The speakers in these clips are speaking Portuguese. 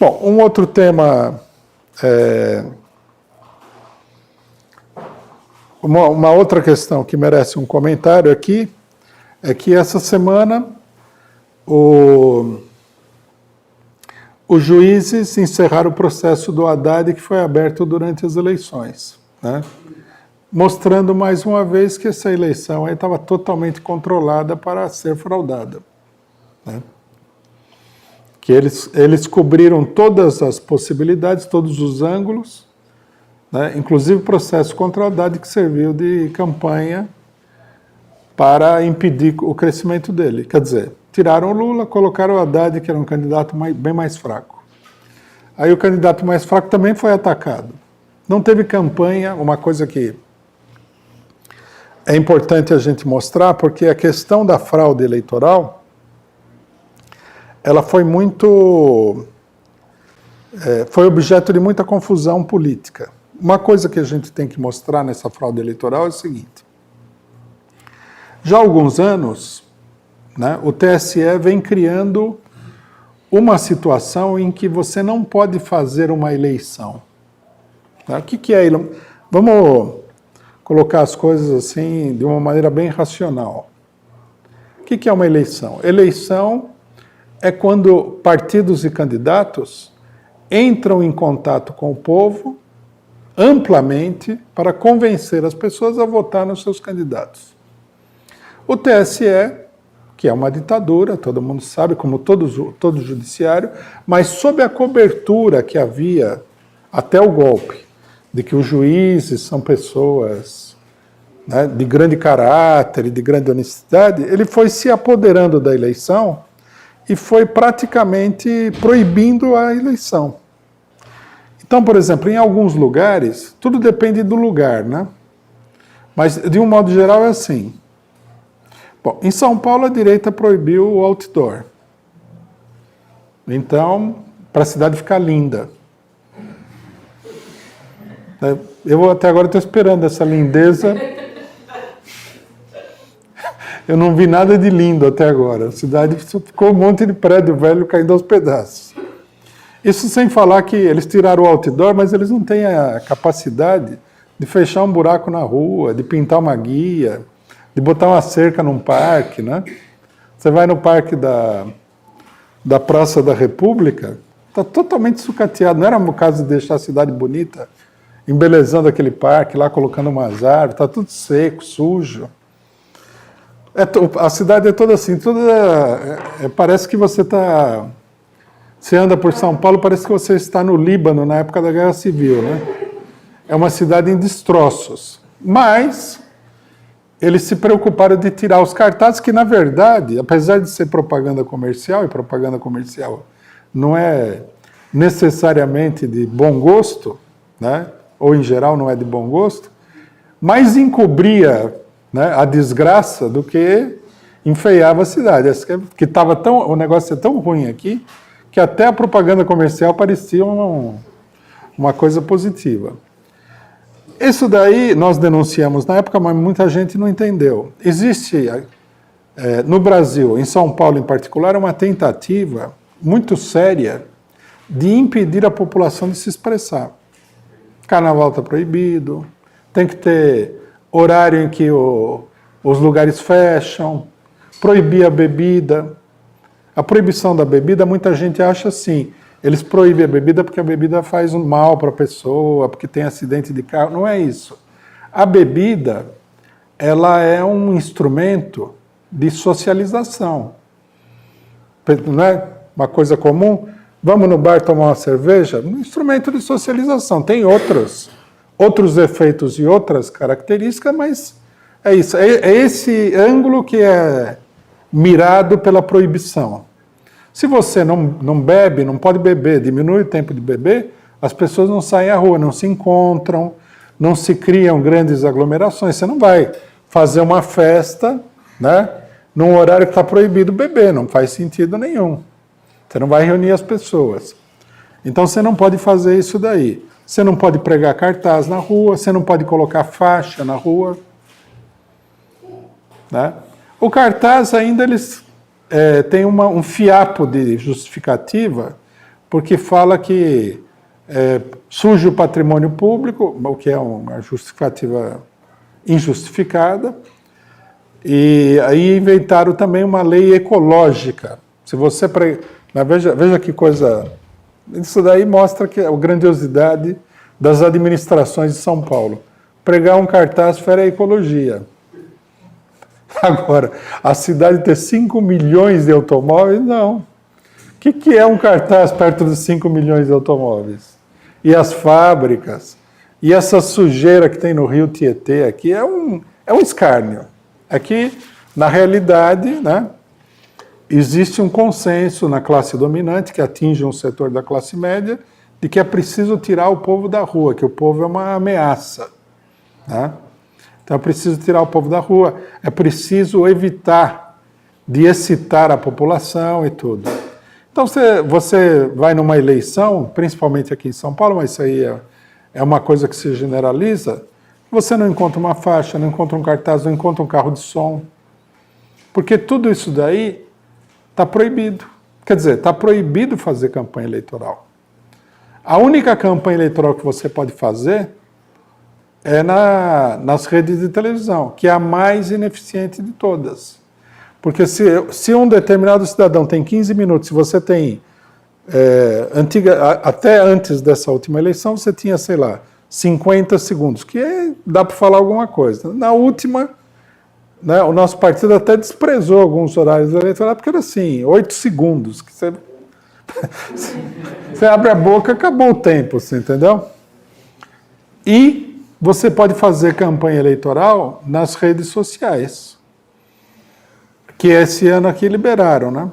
Bom, um outro tema, uma outra questão que merece um comentário aqui, é que essa semana os juízes encerraram o processo do Haddad que foi aberto durante as eleições, né? Mostrando mais uma vez que essa eleição aí estava totalmente controlada para ser fraudada, né? Que eles cobriram todas as possibilidades, todos os ângulos, né? Inclusive o processo contra o Haddad que serviu de campanha para impedir o crescimento dele. Quer dizer, tiraram o Lula, colocaram o Haddad, que era um candidato bem mais fraco. Aí o candidato mais fraco também foi atacado. Não teve campanha, uma coisa que é importante a gente mostrar, porque a questão da fraude eleitoral, ela foi foi objeto de muita confusão política. Uma coisa que a gente tem que mostrar nessa fraude eleitoral é o seguinte. Já há alguns anos, né, o TSE vem criando uma situação em que você não pode fazer uma eleição. Tá? O que é? Vamos colocar as coisas assim de uma maneira bem racional. O que é uma eleição? Eleição é quando partidos e candidatos entram em contato com o povo amplamente para convencer as pessoas a votar nos seus candidatos. O TSE, que é uma ditadura, todo mundo sabe, como todo judiciário, mas sob a cobertura que havia até o golpe, de que os juízes são pessoas, né, de grande caráter e de grande honestidade, ele foi se apoderando da eleição e foi praticamente proibindo a eleição. Então, por exemplo, em alguns lugares, tudo depende do lugar, né? Mas, de um modo geral, é assim. Bom, em São Paulo, a direita proibiu o outdoor. Então, para a cidade ficar linda. Eu até agora estou esperando essa lindeza. Eu não vi nada de lindo até agora. A cidade ficou um monte de prédio velho caindo aos pedaços. Isso sem falar que eles tiraram o outdoor, mas eles não têm a capacidade de fechar um buraco na rua, de pintar uma guia, de botar uma cerca num parque, né? Você vai no parque da Praça da República, está totalmente sucateado. Não era o caso de deixar a cidade bonita, embelezando aquele parque, lá colocando umas árvores, está tudo seco, sujo. A cidade é toda assim, parece que você está... Você anda por São Paulo, parece que você está no Líbano, na época da Guerra Civil, né? É uma cidade em destroços. Mas eles se preocuparam de tirar os cartazes, que, na verdade, apesar de ser propaganda comercial, e propaganda comercial não é necessariamente de bom gosto, né? Ou, em geral, não é de bom gosto, mas encobria, né, a desgraça do que enfeiava a cidade. Que o negócio é tão ruim aqui que até a propaganda comercial parecia uma coisa positiva. Isso daí nós denunciamos na época, mas muita gente não entendeu. Existe, no Brasil, em São Paulo em particular, uma tentativa muito séria de impedir a população de se expressar. Carnaval está proibido, tem que ter horário em que os lugares fecham, proibir a bebida. A proibição da bebida, muita gente acha assim, eles proíbem a bebida porque a bebida faz um mal para a pessoa, porque tem acidente de carro. Não é isso. A bebida, ela é um instrumento de socialização. Não é uma coisa comum? Vamos no bar tomar uma cerveja? Um instrumento de socialização. Tem outros efeitos e outras características, mas é isso. É esse ângulo que é mirado pela proibição. Se você não bebe, não pode beber, diminui o tempo de beber, as pessoas não saem à rua, não se encontram, não se criam grandes aglomerações. Você não vai fazer uma festa, né, num horário que está proibido beber, não faz sentido nenhum. Você não vai reunir as pessoas. Então você não pode fazer isso daí. Você não pode pregar cartaz na rua, você não pode colocar faixa na rua, né? O cartaz ainda eles têm um fiapo de justificativa porque fala que surge o patrimônio público, o que é uma justificativa injustificada, e aí inventaram também uma lei ecológica. Se você veja que coisa. Isso daí mostra que a grandiosidade das administrações de São Paulo. Pregar um cartaz fere a ecologia. Agora, a cidade ter 5 milhões de automóveis, não. O que é um cartaz perto de 5 milhões de automóveis? E as fábricas, e essa sujeira que tem no Rio Tietê aqui, é um escárnio. Aqui, na realidade, né, existe um consenso na classe dominante, que atinge um setor da classe média, de que é preciso tirar o povo da rua, que o povo é uma ameaça. Né? Então é preciso tirar o povo da rua, é preciso evitar de excitar a população e tudo. Então você vai numa eleição, principalmente aqui em São Paulo, mas isso aí é uma coisa que se generaliza, você não encontra uma faixa, não encontra um cartaz, não encontra um carro de som. Porque tudo isso daí está proibido. Quer dizer, está proibido fazer campanha eleitoral. A única campanha eleitoral que você pode fazer é nas redes de televisão, que é a mais ineficiente de todas. Porque se um determinado cidadão tem 15 minutos, se você tem, até antes dessa última eleição, você tinha, sei lá, 50 segundos, que dá para falar alguma coisa. Na última, né, o nosso partido até desprezou alguns horários eleitorais, porque era assim, 8 segundos, que você abre a boca, acabou o tempo, você entendeu? E você pode fazer campanha eleitoral nas redes sociais, que esse ano aqui liberaram, né?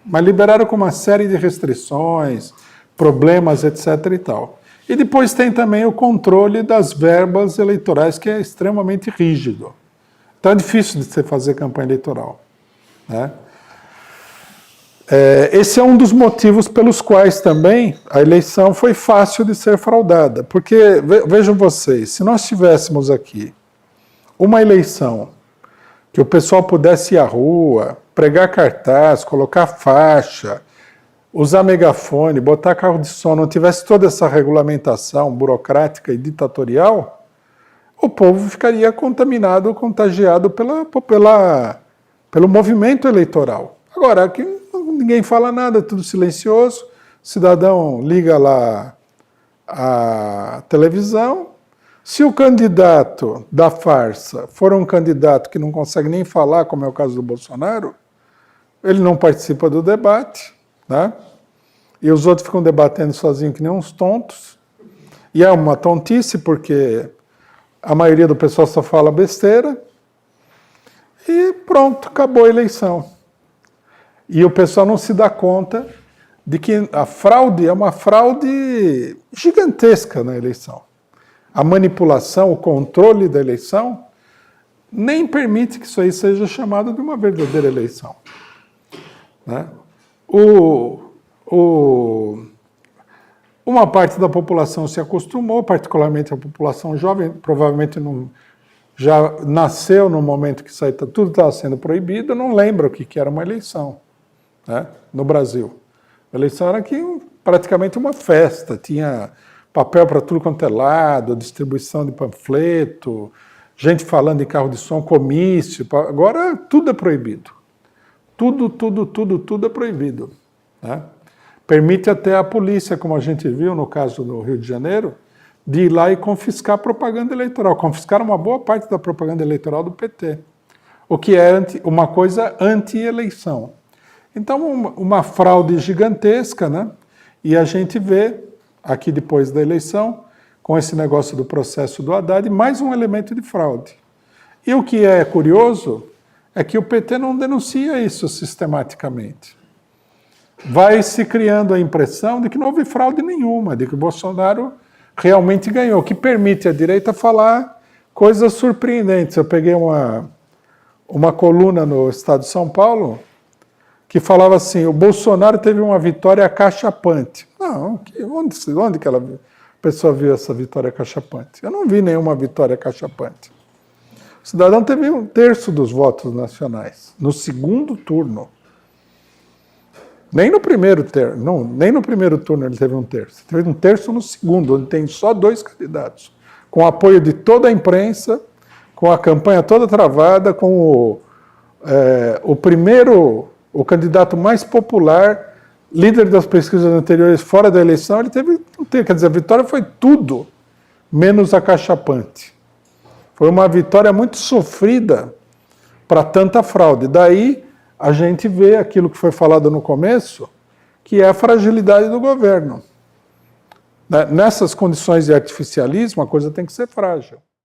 Mas liberaram com uma série de restrições, problemas, etc. e tal. E depois tem também o controle das verbas eleitorais, que é extremamente rígido. Então é difícil de você fazer campanha eleitoral. Né? Esse é um dos motivos pelos quais também a eleição foi fácil de ser fraudada. Porque, vejam vocês, se nós tivéssemos aqui uma eleição que o pessoal pudesse ir à rua, pregar cartaz, colocar faixa, usar megafone, botar carro de som, não tivesse toda essa regulamentação burocrática e ditatorial, o povo ficaria contaminado, contagiado pelo movimento eleitoral. Agora, aqui ninguém fala nada, tudo silencioso, o cidadão liga lá a televisão. Se o candidato da farsa for um candidato que não consegue nem falar, como é o caso do Bolsonaro, ele não participa do debate, né? E os outros ficam debatendo sozinhos que nem uns tontos. E é uma tontice, porque a maioria do pessoal só fala besteira. E pronto, acabou a eleição. E o pessoal não se dá conta de que a fraude é uma fraude gigantesca na eleição. A manipulação, o controle da eleição, nem permite que isso aí seja chamado de uma verdadeira eleição. Né? Uma parte da população se acostumou, particularmente a população jovem, provavelmente já nasceu no momento que isso aí tudo estava sendo proibido, não lembra o que era uma eleição, né? No Brasil. A eleição era aqui praticamente uma festa, tinha papel para tudo quanto é lado, distribuição de panfleto, gente falando em carro de som, comício. Agora tudo é proibido. Tudo é proibido. Né? Permite até a polícia, como a gente viu no caso do Rio de Janeiro, de ir lá e confiscar a propaganda eleitoral. Confiscaram uma boa parte da propaganda eleitoral do PT, o que é uma coisa anti-eleição. Então, uma fraude gigantesca, né? E a gente vê, aqui depois da eleição, com esse negócio do processo do Haddad, mais um elemento de fraude. E o que é curioso é que o PT não denuncia isso sistematicamente. Vai se criando a impressão de que não houve fraude nenhuma, de que o Bolsonaro realmente ganhou, o que permite à direita falar coisas surpreendentes. Eu peguei uma coluna no Estado de São Paulo que falava assim: o Bolsonaro teve uma vitória acachapante. Não, onde que a pessoa viu essa vitória acachapante? Eu não vi nenhuma vitória acachapante. O cidadão teve 1/3 dos votos nacionais, no segundo turno. Nem no primeiro nem no primeiro turno ele teve um terço. Teve um terço no segundo, onde tem só 2 candidatos, com o apoio de toda a imprensa, com a campanha toda travada, com o candidato mais popular, líder das pesquisas anteriores fora da eleição, ele teve um terço. Quer dizer, a vitória foi tudo, menos acachapante. Foi uma vitória muito sofrida para tanta fraude. Daí a gente vê aquilo que foi falado no começo, que é a fragilidade do governo. Nessas condições de artificialismo, a coisa tem que ser frágil.